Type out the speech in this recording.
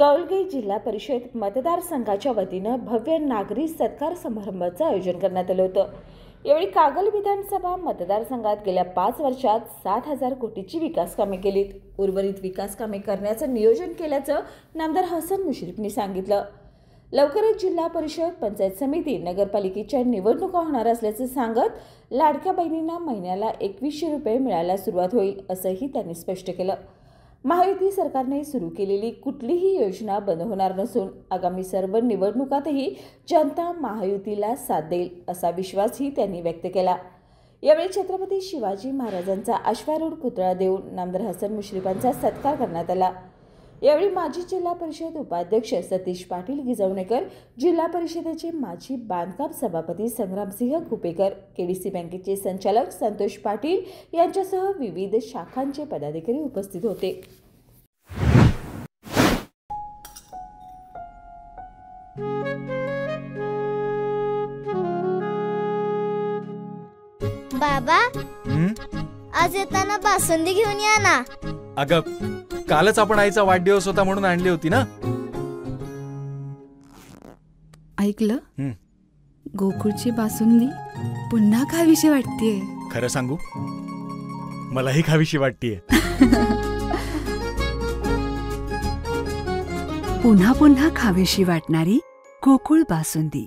कौलगी जिल्हा परिषद मतदारसंघाच्या वतीनं भव्य नागरी सत्कार समारंभाचं आयोजन करण्यात आलं होतं। यावेळी कागल विधानसभा मतदारसंघात गेल्या 5 वर्षात 7,000 कोटीची विकास कामे केलीत। उर्वरित विकास कामे करण्याचं नियोजन केल्याचं नामदार हसन मुश्रीफनी सांगितलं। लवकरच जिल्हा परिषद, पंचायत समिती, नगरपालिकेच्या निवडणुका होणार असल्याचं सांगत लाडक्या बहिणींना महिन्याला 2100 रुपये मिळायला सुरुवात होईल असंही त्यांनी स्पष्ट केलं। महायुती सरकारने सुरू केलेली कुठलीही योजना बंद होणार नसून आगामी सर्व निवडणुकातही जनता महायुतीला साथ देईल असा विश्वासही त्यांनी व्यक्त केला। यावेळी छत्रपती शिवाजी महाराजांचा अश्वारूढ पुतळा देऊन नामदार हसन मुश्रीफांचा सत्कार करण्यात आला। यावेळी माजी जिल्हा परिषद उपाध्यक्ष सतीश पाटील गिजवणेकर, जिल्हा परिषदेचे माजी बांधकाम सभापती संग्रामसिंह कुपेकर, केडीसी बँकेचे संचालक संतोष पाटील यांच्यासह विविध शाखांचे पदाधिकारी उपस्थित होते। बाबा, आज येताना बासुंदी घेऊन या ना। अगं, कालच आपण आईचा वाढदिवस होता म्हणून आणली होती ना। ऐकलं, गोकुळची बासुंदी पुन्हा खावीशी वाटतेय। खरं सांगू, मलाही खावीशी वाटतेय। पुन्हा पुन्हा खावीशी वाटणारी गोकुळ बासुंदी।